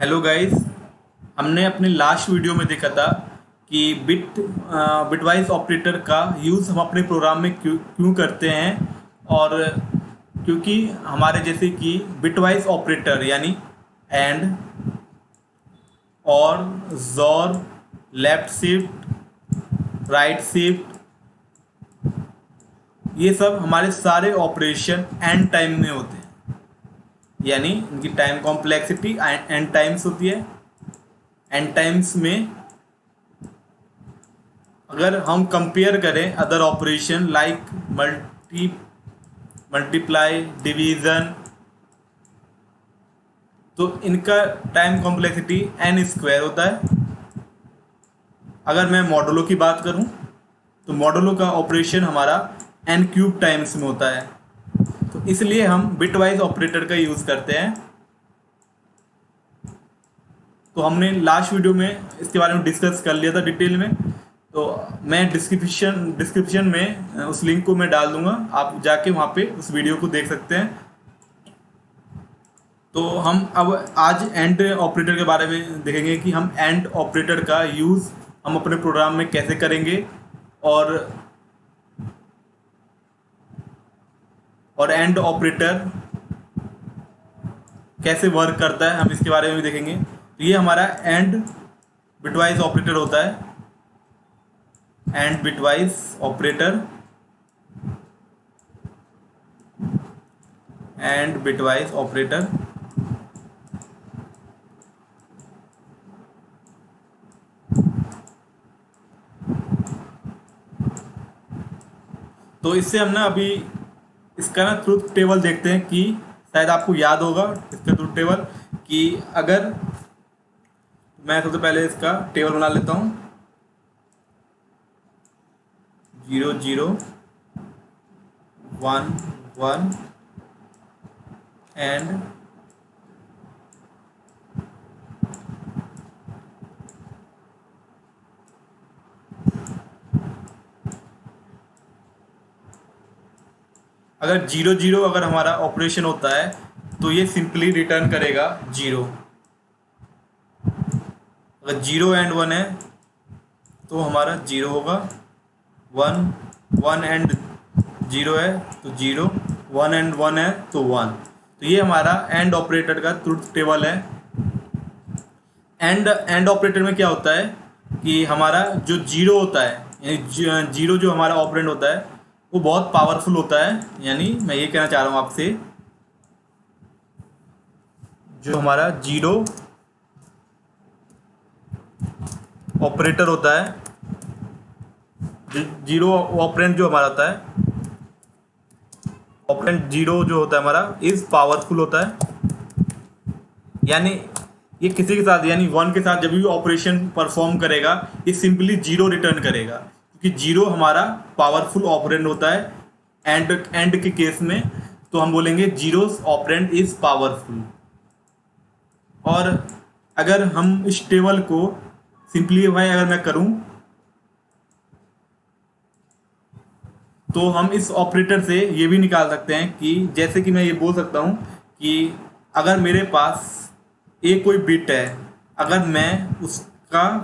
Hello guys. हमने अपने last video में देखा था कि बिटवाइज ऑपरेटर का यूज़ हम अपने प्रोग्राम में क्यों क्यों करते हैं। और क्योंकि हमारे जैसे कि बिटवाइज ऑपरेटर यानी एंड और जोर, लेफ्ट शिफ्ट, राइट शिफ्ट, ये सब हमारे सारे ऑपरेशन एंड टाइम में होते हैं। यानी इनकी टाइम कॉम्प्लेक्सिटी एंड टाइम्स होती है। एंड टाइम्स में अगर हम कंपेयर करें other operation like multiply, division, तो इनका टाइम कॉम्प्लेक्सिटी एन स्क्वायर होता है। अगर मैं मॉडुलो की बात करूं तो मॉडुलो का ऑपरेशन हमारा एन क्यूब टाइम्स में होता है। तो इसलिए हम बिटवाइज ऑपरेटर का यूज़ करते हैं। तो हमने लास्ट वीडियो में इसके बारे में डिस्कस कर लिया था डिटेल में। तो मैं डिस्क्रिप्शन में उस लिंक को मैं डाल दूंगा, आप जाके वहाँ पे उस वीडियो को देख सकते हैं। तो हम अब आज एंड ऑपरेटर के बारे में देखेंगे कि हम एंड ऑपरेटर का यूज़ हम अपने प्रोग्राम में कैसे करेंगे और एंड ऑपरेटर कैसे वर्क करता है, हम इसके बारे में भी देखेंगे। तो ये हमारा एंड बिटवाइज ऑपरेटर होता है। And bitwise operator, and bitwise operator तो इससे हम ना अभी इसका ना ट्रुथ टेबल देखते हैं कि शायद आपको याद होगा इसका ट्रुथ टेबल। कि अगर मैं सबसे पहले इसका टेबल बना लेता हूँ 0 0 1 1 एंड अगर 0 0 अगर हमारा ऑपरेशन होता है तो ये सिंपली रिटर्न करेगा 0। अगर 0 एंड 1 है तो हमारा 0 होगा। 1 1 एंड 0 है तो 0, 1 एंड 1 है तो 1। तो ये हमारा एंड ऑपरेटर का ट्रुथ टेबल है। एंड ऑपरेटर में क्या होता है कि हमारा जो 0 होता है, यानी 0 जो हमारा ऑपरेंड होता है वो बहुत पावरफुल होता है। यानी मैं ये कहना चाह रहा हूँ आपसे, जो हमारा 0 ऑपरेटर होता है, 0 ऑपरेंड जो हमारा होता है, ऑपरेंड 0 जो होता है हमारा इज पावरफुल होता है। यानी ये किसी के साथ यानी 1 के साथ जब भी ऑपरेशन परफॉर्म करेगा ये सिंपली 0 रिटर्न करेगा, क्योंकि 0 हमारा पावरफुल ऑपरेंड होता है एंड के केस में। तो हम बोलेंगे 0 ऑपरेंड इज पावरफुल। और अगर हम इस टेबल को सिंपलीफाई अगर मैं करूं तो हम इस ऑपरेटर से ये भी निकाल सकते हैं कि जैसे कि मैं ये बोल सकता हूं कि अगर मेरे पास एक कोई बिट है, अगर मैं उसका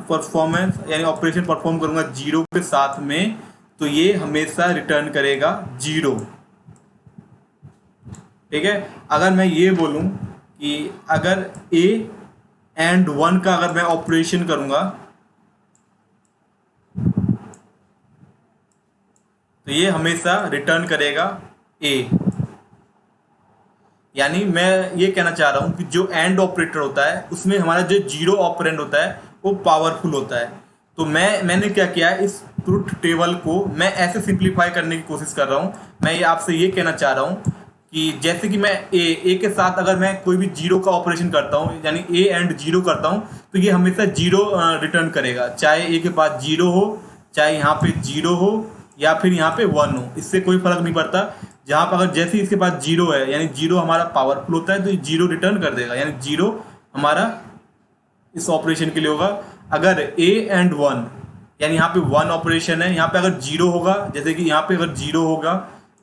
परफॉर्मेंस यानी ऑपरेशन परफॉर्म करूंगा 0 के साथ में तो ये हमेशा रिटर्न करेगा 0। ठीक है। अगर मैं ये बोलूं कि अगर a एंड 1 का अगर मैं ऑपरेशन करूंगा तो ये हमेशा रिटर्न करेगा a। यानी मैं ये कहना चाह रहा हूं कि जो एंड ऑपरेटर होता है उसमें हमारा जो 0 ऑपरेंड होता है वो पावरफुल होता है। तो मैंने क्या किया, इस ट्रुथ टेबल को मैं ऐसे सिंप्लीफाई करने की कोशिश कर रहा हूं। मैं ये आपसे ये कहना चाह रहा हूं कि जैसे कि मैं ए के साथ अगर मैं कोई भी 0 का ऑपरेशन करता हूँ, यानी ए एंड 0 करता हूँ, तो ये हमेशा 0 रिटर्न करेगा, चाहे ए के पास 0 हो, चाहे यहाँ पे 0 हो या फिर यहाँ पे 1 हो, इससे कोई फर्क नहीं पड़ता। जहाँ पर अगर जैसे ही इसके पास 0 है यानी 0 हमारा पावरफुल होता है तो ये 0 रिटर्न कर देगा, यानी 0 हमारा इस ऑपरेशन के लिए होगा। अगर ए एंड 1 यानी यहाँ पे 1 ऑपरेशन है, यहाँ पे अगर 0 होगा, जैसे कि यहाँ पे अगर 0 होगा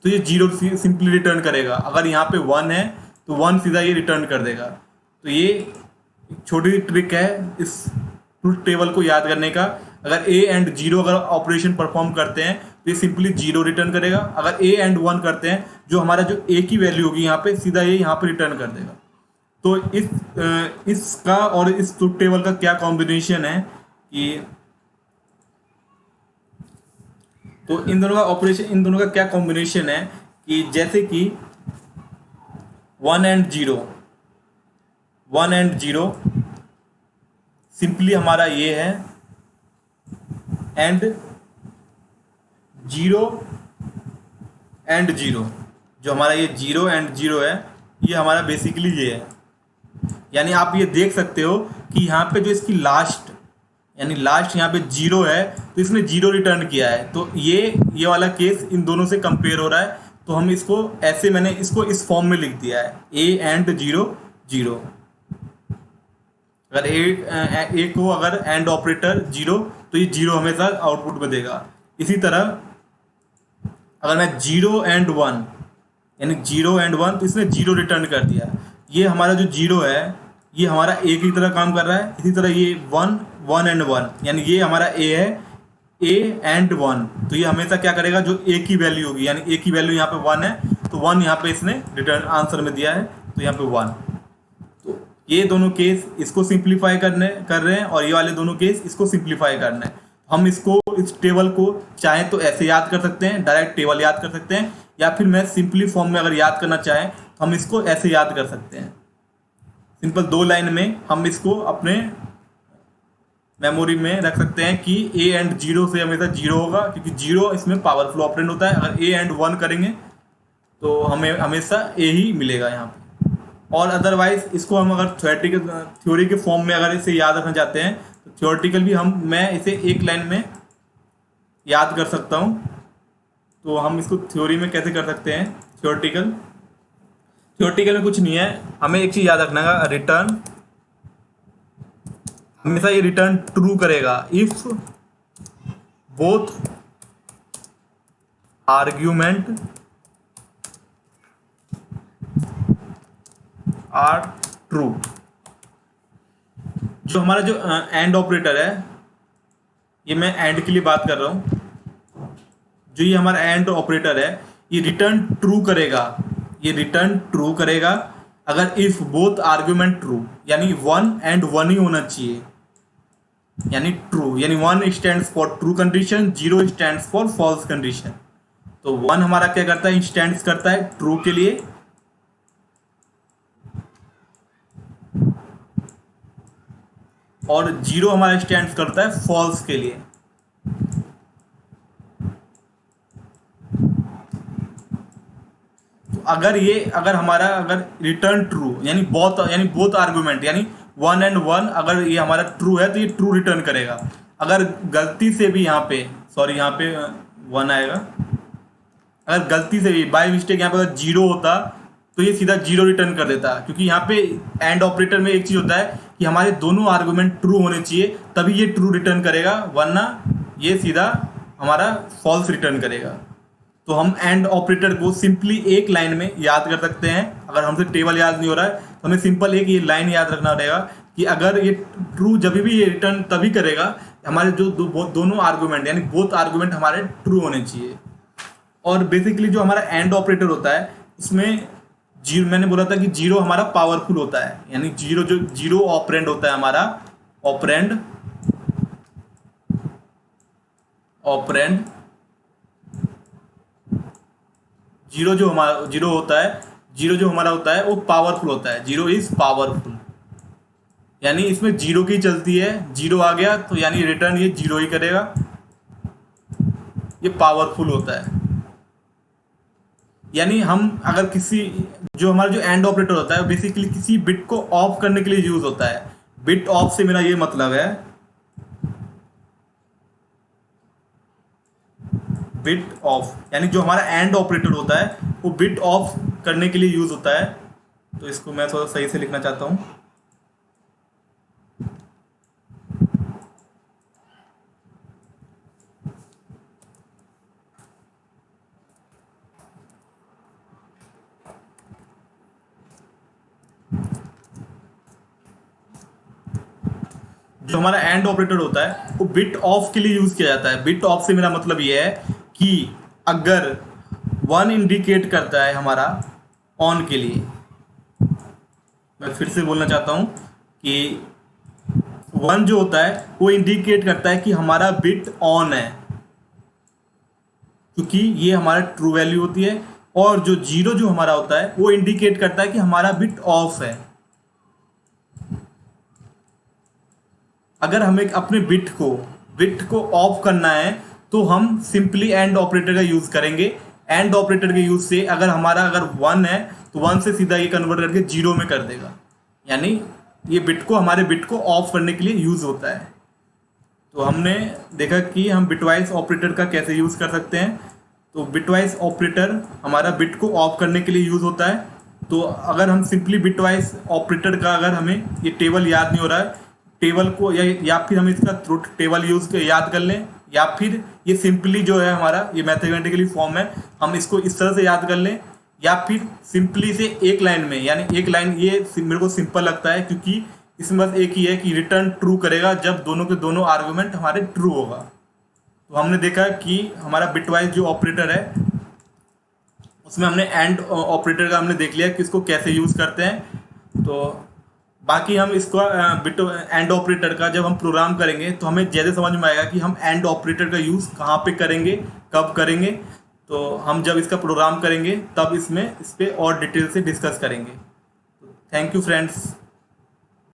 तो ये 0 सिंपली रिटर्न करेगा। अगर यहाँ पे 1 है तो 1 सीधा ये रिटर्न कर देगा। तो ये एक छोटी ट्रिक है इस ट्रुथ टेबल को याद करने का। अगर ए एंड जीरो अगर ऑपरेशन परफॉर्म करते हैं तो ये सिंपली जीरो रिटर्न करेगा। अगर ए एंड वन करते हैं, जो हमारा जो ए की वैल्यू होगी यहाँ पे, सीधा ये यहाँ पे रिटर्न कर देगा। तो इसका और इस ट्रुथ टेबल का क्या कॉम्बिनेशन है कि, तो इन दोनों का ऑपरेशन, इन दोनों का क्या कॉम्बिनेशन है कि जैसे कि 1 एंड 0, 1 एंड 0 सिंपली हमारा ये है, एंड 0 एंड 0, जो हमारा ये 0 एंड 0 है, ये हमारा बेसिकली ये है। यानी आप ये देख सकते हो कि यहाँ पे जो इसकी लास्ट, यानी लास्ट यहाँ पे 0 है, तो इसने 0 रिटर्न किया है। तो ये वाला केस इन दोनों से कंपेयर हो रहा है। तो हम इसको ऐसे, मैंने इसको इस फॉर्म में लिख दिया है, A एंड 0 0। अगर ए को अगर एंड ऑपरेटर 0, तो ये 0 हमेशा आउटपुट में देगा। इसी तरह अगर मैं 0 एंड 1, यानी 0 एंड 1, तो इसने 0 रिटर्न कर दिया। ये हमारा जो 0 है, ये हमारा ए की तरह काम कर रहा है। इसी तरह ये 1 एंड 1, यानी ये हमारा ए है, A एंड 1, तो ये हमेशा क्या करेगा, जो ए की वैल्यू होगी, यानी ए की वैल्यू यहाँ पे 1 है, तो 1 यहाँ पे इसने रिटर्न आंसर में दिया है, तो यहाँ पे 1। तो ये दोनों केस इसको सिंप्लीफाई कर रहे हैं, और ये वाले दोनों केस इसको सिंप्लीफाई करना है। हम इसको, इस टेबल को चाहे तो ऐसे याद कर सकते हैं, डायरेक्ट टेबल याद कर सकते हैं, या फिर मैं सिंपली फॉर्म में अगर याद करना चाहें तो हम इसको ऐसे याद कर सकते हैं। सिंपल 2 लाइन में हम इसको अपने मेमोरी में रख सकते हैं कि A एंड 0 से हमेशा 0 होगा, क्योंकि 0 इसमें पावरफुल ऑपरेंड होता है। अगर A एंड 1 करेंगे तो हमें हमेशा A ही मिलेगा यहाँ पे। और अदरवाइज इसको हम अगर थ्योरी के फॉर्म में अगर इसे याद रखना चाहते हैं, तो थ्योरेटिकल भी मैं इसे एक लाइन में याद कर सकता हूँ। तो हम इसको थ्योरी में कैसे कर सकते हैं, थ्योरेटिकल में कुछ नहीं है, हमें एक चीज़ याद रखना है, रिटर्न, हमेशा ये रिटर्न ट्रू करेगा if both argument are true. जो हमारा जो एंड ऑपरेटर है, ये मैं एंड के लिए बात कर रहा हूँ, जो ये हमारा एंड ऑपरेटर है, ये रिटर्न ट्रू करेगा, ये रिटर्न ट्रू करेगा अगर इफ बोथ आर्ग्यूमेंट ट्रू, यानी 1 एंड 1 ही होना चाहिए, यानी ट्रू, यानी 1 stands for true condition, 0 stands for false condition. तो 1 हमारा क्या करता है, स्टैंड्स करता है ट्रू के लिए, और 0 हमारा स्टैंड्स करता है फॉल्स के लिए। तो अगर हमारा रिटर्न ट्रू, यानी बोथ आर्गुमेंट, यानी 1 एंड 1, अगर ये हमारा ट्रू है तो ये ट्रू रिटर्न करेगा। अगर गलती से भी यहाँ पे, सॉरी यहाँ पे 1 आएगा, अगर गलती से भी बाय मिस्टेक यहाँ पे अगर 0 होता तो ये सीधा 0 रिटर्न कर देता, क्योंकि यहाँ पे एंड ऑपरेटर में एक चीज़ होता है कि हमारे दोनों आर्गुमेंट ट्रू होने चाहिए, तभी ये ट्रू रिटर्न करेगा, वरना ये सीधा हमारा फॉल्स रिटर्न करेगा। तो हम एंड ऑपरेटर को सिंपली एक लाइन में याद कर सकते हैं। अगर हमसे टेबल याद नहीं हो रहा है तो हमें सिंपल एक ये लाइन याद रखना रहेगा कि अगर ये ट्रू, जब भी ये रिटर्न तभी करेगा हमारे जो दोनों आर्गुमेंट, यानी बोथ आर्गुमेंट हमारे ट्रू होने चाहिए। और बेसिकली जो हमारा एंड ऑपरेटर होता है, उसमें जीरो, मैंने बोला था कि 0 हमारा पावरफुल होता है, यानी 0 ऑपरेंड होता है हमारा, ऑपरेंड 0 जो हमारा होता है वो पावरफुल होता है, 0 इज पावरफुल, यानी इसमें 0 की चलती है, 0 आ गया तो यानी रिटर्न ये 0 ही करेगा, ये पावरफुल होता है। यानी हम अगर जो हमारा जो एंड ऑपरेटर होता है बेसिकली किसी बिट को ऑफ करने के लिए यूज होता है। बिट ऑफ से मेरा ये मतलब है, बिट ऑफ, यानी जो हमारा एंड ऑपरेटर होता है वो बिट ऑफ करने के लिए यूज होता है। तो इसको मैं थोड़ा सही से लिखना चाहता हूं, जो हमारा एंड ऑपरेटर होता है वो बिट ऑफ के लिए यूज किया जाता है। बिट ऑफ से मेरा मतलब ये है कि अगर 1 इंडिकेट करता है हमारा ऑन के लिए, मैं फिर से बोलना चाहता हूँ कि 1 जो होता है वो इंडिकेट करता है कि हमारा बिट ऑन है, क्योंकि ये हमारा ट्रू वैल्यू होती है। और जो 0 जो हमारा होता है वो इंडिकेट करता है कि हमारा बिट ऑफ है। अगर हमें अपने बिट को ऑफ करना है तो हम सिंपली एंड ऑपरेटर का यूज करेंगे। एंड ऑपरेटर के यूज से अगर 1 है तो 1 से सीधा ये कन्वर्ट करके 0 में कर देगा, यानी ये हमारे बिट को ऑफ करने के लिए यूज होता है। तो हमने देखा कि हम बिटवाइज ऑपरेटर का कैसे यूज कर सकते हैं। तो बिटवाइज ऑपरेटर हमारा बिट को ऑफ करने के लिए यूज होता है। तो अगर हम सिंपली बिटवाइज ऑपरेटर का, अगर हमें ये टेबल याद नहीं हो रहा है, टेबल को या फिर हम इसका ट्रुथ टेबल याद कर लें, या फिर ये सिंपली जो है हमारा ये मैथमेटिकली फॉर्म है, हम इसको इस तरह से याद कर लें, या फिर सिंपली से एक लाइन में, यानी एक लाइन, ये मेरे को सिंपल लगता है क्योंकि इसमें बस एक ही है कि रिटर्न ट्रू करेगा जब दोनों के दोनों आर्गुमेंट हमारे ट्रू होगा। तो हमने देखा कि हमारा बिटवाइज जो ऑपरेटर है उसमें हमने एंड ऑपरेटर का हमने देख लिया कि इसको कैसे यूज़ करते हैं। तो बाकी हम इसको एंड ऑपरेटर का जब हम प्रोग्राम करेंगे तो हमें जैसे समझ में आएगा कि हम एंड ऑपरेटर का यूज़ कहाँ पे करेंगे, कब करेंगे। तो हम जब इसका प्रोग्राम करेंगे तब इस पे और डिटेल से डिस्कस करेंगे। Thank you friends.